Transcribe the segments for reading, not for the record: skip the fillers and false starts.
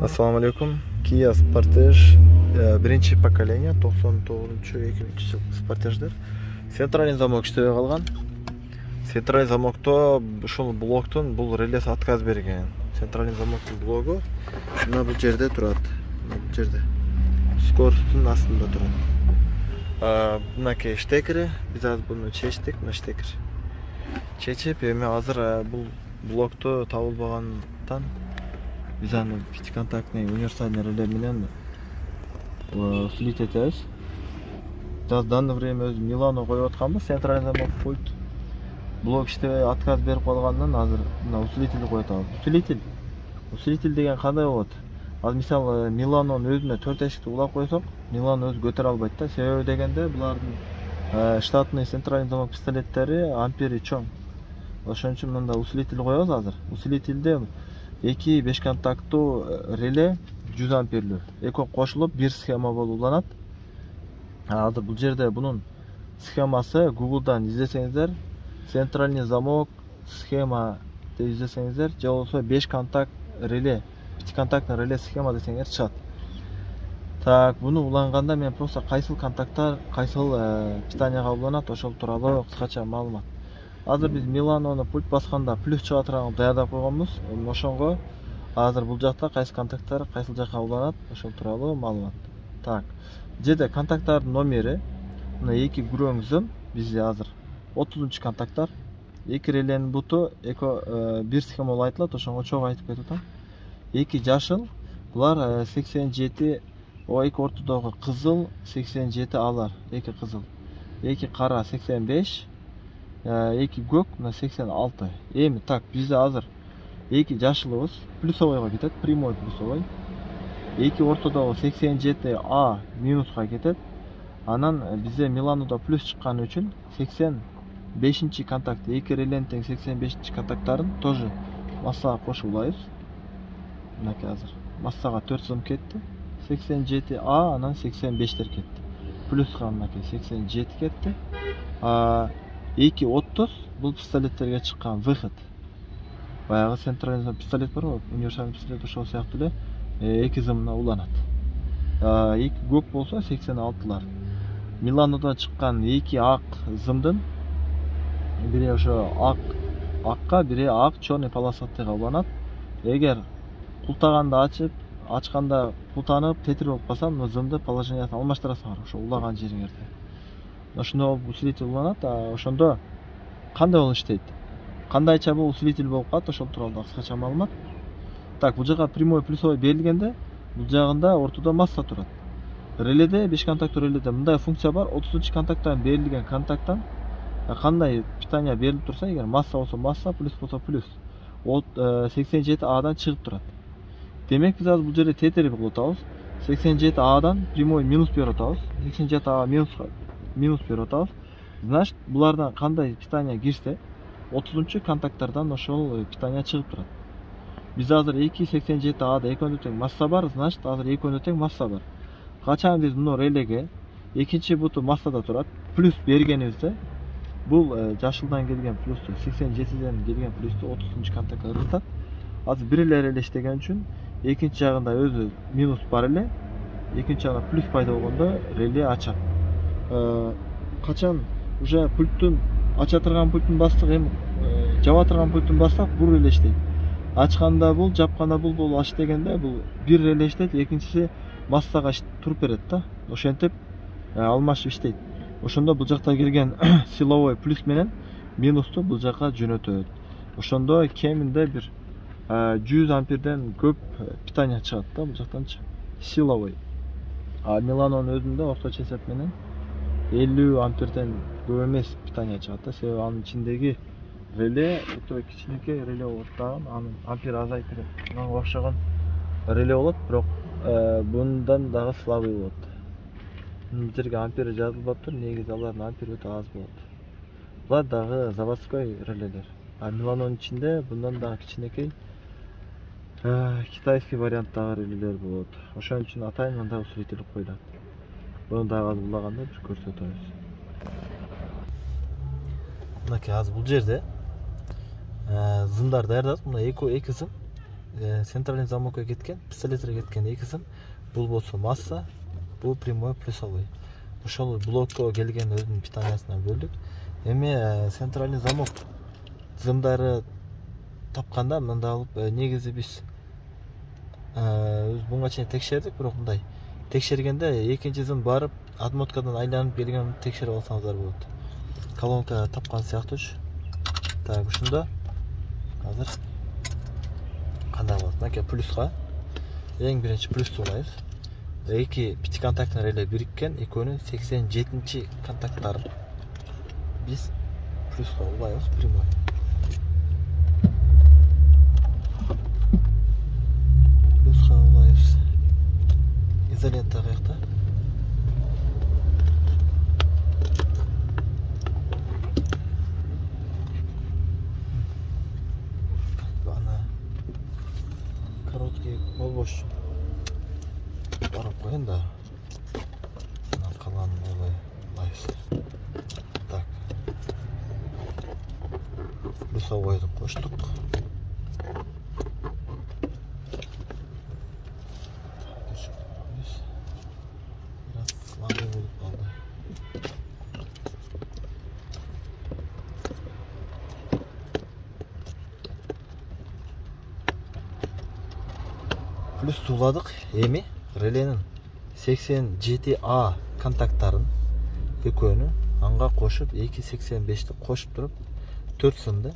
Assalamu alaikum. Kia Sportage birinchi поколение 99-2000 жыл Sportage'dir. Центральный замок иштебей калган. Центральный замокто ушул блоктун бул релеси отказ берген. Центральный замоктун блогу мына бул жерде турат. Бул жерде. Скоростун астында турат. Мынакей штекери, биз азыр буну чечтик, мына штекер. Чечип, эми азыр бул блокту табылбагандыктан biz аны пятиконтактный универсальный реле менен усилить этебиз. В данное время өзү Милано коюп атканбыз, центральный замок пульт. Блок иштебей отказ берип калгандан азыр мына усилителди коюп атабыз. Усилитель деген кандай болот? Ал мисалы Миланонун өзүнө 4 эшикти улап койсок, Милано өзү көтөрө албайт да. Себеби дегенде булардын штатный центральный замок пистолеттери ампери чоң. Ошон үчүн мында усилитель коебуз азыр. Усилителде 2 5 контактуу реле 100 амперлүү. Эко кошулуп бир схема болуп уланат. Азыр бул жерде бунун схемасы Google'дан издесеңиздер, центральный замок схема деп издесеңиздер, же болбосо 5 контакт реле, 5 контактный реле схема десеңер чыгат. Так, буну уланганда мен просто кайсыл контакттар, кайсыл питанияга уланат, ошол тууралуу кыскача маалымат. Азыр биз Миланону пульт басканда плюс чыга турган даярдап койгонбуз. Ошонго азыр бул жакта кайсы контакттар кайсыл жакка уланат, ошол тууралуу маалымат. Так, жерде контакттардын номери мына 2 күрөң зым, бизде азыр 30 контакттар, 2 реленин буту эко бир схема болуп айтылат, ошонго чогуу айтып кетип атам. 2 жашыл, булар 87, о 2 ортодогу кызыл 87 алар, 2 кызыл. 2 кара 85, 2 көк мына 86. Эми так, бизде азыр 2 жашылыбыз плюсовойго кетет, прямой плюсовой. 2 ортодогу 87А минуска кетет. Анан бизде Миланодо плюс чыкканы үчүн 85 контакт, 2 релен тең 85 контакттарын тоже массага кошуп улайбыз. Мынакей азыр массага 4 сым кетти. 87А анан 85тер кетти. Плюска мынакей 87 кетти. 2.30 бул пистолеттерге чыккан выход. Баягы центральный пистолет бар го, универсальный пистолет ошол сыяктуу эле 2 зымына уланат. 2 көк болсо 86лар. Миланодон чыккан 2 ак зымдын бири ошо акка, бири ак чёрный полосатыйга уланат. Эгер култаганда ачканда култанып тетир болуп калса, мына зымды положениясын алмаштырасыңар ошо улаган жериңерде. Ошондо усилитель уланат, ошондо кандай болуп иштейт? Кандайча бул усилитель болуп калат, ошол тууралуу кыскача маалымат. Так, бул жака прямой плюсовой берилгенде, бул жагында ортодо масса турат. Реледе 5 контакттуу реледе мындай функция бар, 30 контакттан берилген контакттан кандай питания берилип турса, эгер масса болсо масса, плюс болсо плюс. 87Адан чыгып турат. Демек биз азыр бул жерде тетерип кылып атабыз. 87Адан прямой минус берип атабыз. 87А минус берип атабыз. Значит, булардан кандай питания кирсе, 30 контакттардан ошол питания чыгып турат. Биз азыр 287Ада экөөнү тең масса бар, значит, азыр экөөнү тең масса бар. Качан биз муну релеге экинчи буту массада турат, плюс бергенибизде, бул жашылдан келген плюсту, 87ден келген плюсту 30 контактка ыргытат. Азыр бир эле реле иштеген үчүн экинчи жагында өзү минус бар эле, экинчи жагында плюс пайда болгондо реле ачат. Качан уже пульттун ача турган пульттун бастык, эми жаба турган пульттун бастык бул реле иштейт. Ачканда бул, жапканда бул болуп ач дегенде бул бир реле иштейт, экинчиси массага туруп берет да. Ошентип алмашып иштейт. Ошондо бул жакта келген силовой плюс менен минусту бул жака жөнөтөт. Ошондо кеминде бир 100 амперден көп питания чыгат да бул жактанчы. Силовой. Миланонун өзүндө орточо эсеп менен 50 амперден көп эмес питания чыгат да, себеби анын ичиндеги реле өтө кичинекей реле болот да, анын ампер азайып кетет. Мага окшогон реле болот, бирок bundan дагы слабый болот. Бул жерге ампери жазылбаптыр, негизи алардын ампери өтө аз болот. Булар дагы заводской релелер. Миланонун ичинде bundan дагы кичинекей китайский варианттагы релелер болот. Ошон үчүн атайын мындай усилитель коюлат. Буну дагы азыр улаганда бир көрсөтөбүз. Мынакей азыр бул жерде зымдар даярдадык. Мына 2 зым. центральный замокко кеткен, пистолетке кеткен эки сым. Бул болсо масса, бул прямой плюсовой. Ошол блокко келген өзүнүн питаниясынан бөлдүк. Эми центральный замок зымдары тапканда мында алып негизи биз буга чейин текшердик, бирок мындай текшергенде экинчи зым барып отмоткадан айланып келген текшерип алсаңыздар болот. Колонка тапкан сыяктуч. Так, ушунда азыр кандай болот? Мынакей плюска. Эң биринчи плюсту улайбыз. Эки пятиконтактный реле бириккен, экөөнүн 87-чи контакттарын биз плюска улайбыз, прямой. Плюска улайбыз. Изолента каякта? Короткий болбош барып коеюн да. Анан калганын ойлойбуз. Так. Плюсовойду коштук. Biraz слабый болуп калды. Плюс туладык. Эми реленин 87А контакттарын экөөнү анга кошуп 285ти кошуп туруп 4 сымды.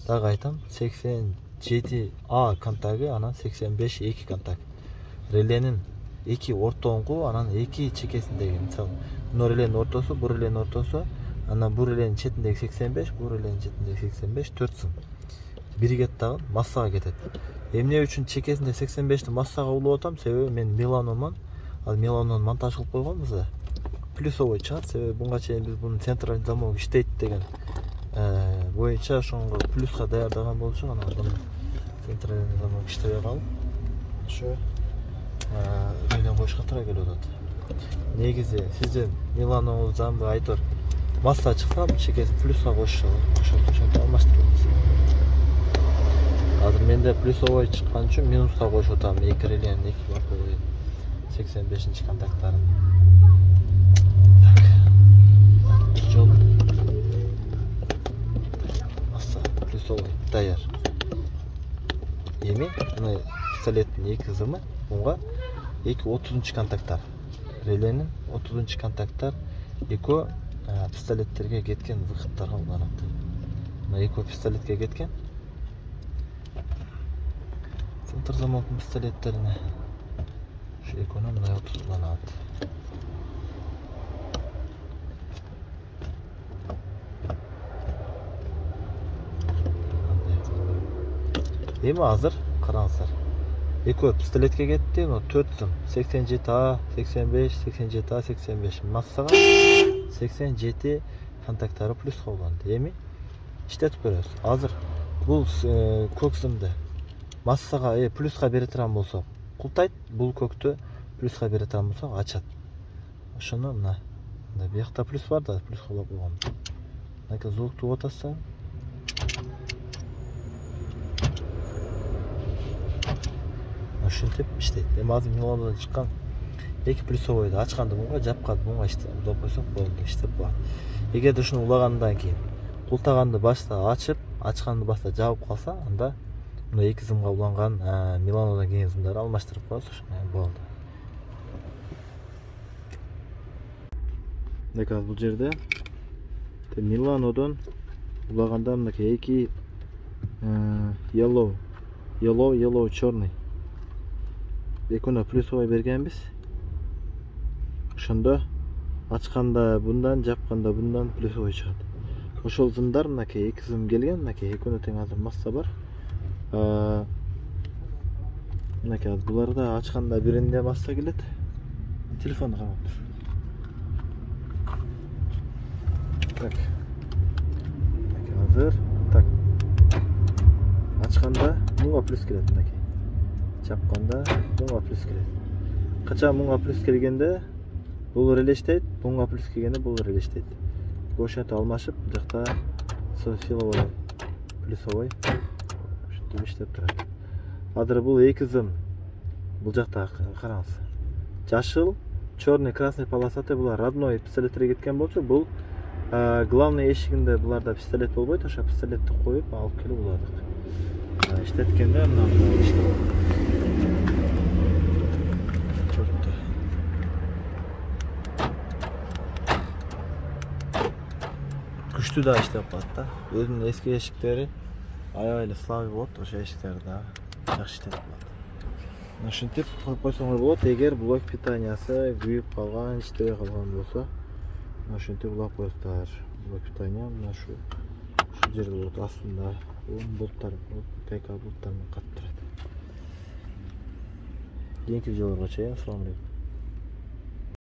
Дагы айтам, 87А контагы, анан 85 2 контакт. Реленин 2 ортоңгу, анан 2 чекесиндеги, мисалы, мына реленин ортосу, бу реленин ортосу, анан бу реленин четиндеги 85, бу реленин четиндеги 85, 4 сым. Биригет дагы массага кетет. Эмне үчүн чекесинде 85ти массага улап атам? Себеби мен меланомон, ал меланон монтаж кылып койгонбуз да. Плюсовой чыгат, себеби буга чейин биз бунун центральный замок иштейт деген боюнча ошонго плюска даярдаган болчук, анан бунун центральный замок иштебей калып, ошо мени коюшка туура келип атат. Негизи сиздин меланоңуздан айтор масса чыкса, чекесин плюска кошушат, ошентип алмаштырабыз. Азыр менде плюсовой чыккан үчүн минуска кошуп атам, эки реленин 2 боковой 85-чи контакттарын. Так. Жол. Масса плюсовой даяр. Эми мына пистолеттин 2 зымы, буга 30-чы контакттар. Реленин 30-чы контакттар экөө пистолеттерге кеткен выходтарга уланат. Мына экөө пистолетке кеткен. Центр замоктун пистолеттерине ушу экөөнү мындай отуланат. Эми азыр караңыздар. Экөө пистолетке кетти, но 4 зым 87А, 85, 87А, 85 массага 87 контакттары плюска уланды. Эми иштетип көрөбүз. Азыр бул көк зымды массага плюска бере турган болсок култайт, бул көктү плюска бере турган болсок ачат. Ошону мына биякта плюс бар да, плюска улап койгон. Мына звукту отасаң. Ошентип иштейт. Эми азыр меланодан чыккан 2 плюсовойду ачканды буга, жапканды буга улап койсок болду, иштеп калат. Эгерде ушуну улагандан кийин култаганды башта ачып, ачканды башта жабып калса, анда мына 2 зымга уланган меланодан кийин зымдарды алмаштырып коебуз, ошондой болду. Мынакей бул жерде меланодон улаганда мынакей 2 yellow, чёрный. Экөөнө плюсовой бергенбиз. Ошондо ачканда bundan, жапканда bundan плюсовой чыгат. Ошол зымдар мынакей 2 зым келген, мынакей экөөнө тең азыр масса бар. Мынакей буларда ачканда биринде масса келет. Телефонду карап тур. Так. Мынакей азыр так. Ачканда муга плюс келет мынакей. Чапканда муга плюс келет. Качан муга плюс келгенде бул релештейт, муга плюс келгенде бул релештейт. Ошентип алмашып, жакта силовой плюсовой ушинтип иштеп турат. Азыр бул эки зым. Бул жакта караңыз. Жашыл, черный, красный полосатый булар родной пистолеттерге кеткен болчу. Бул главный эшигинде буларда пистолет болбойт, ошо пистолетти коюп алып келип уладык. Иштеткенде мындай иштеп. Чөптү. Күчтүү да иштеп калат да. Өзүнүн эски эшиктери аябай эле слабый болот, ошо эшиктер да жакшы иштеп калат. Ушинтип койсоңор болот, эгер блок питаниясы күйүп калган, иштебей калган болсо, ушинтип улап коесуздар. Блок питания мына ушу жерде болот, астында болттар, ТК болттар менен катып турат. Кийинки видеолорго чейин, ассалам алейкум.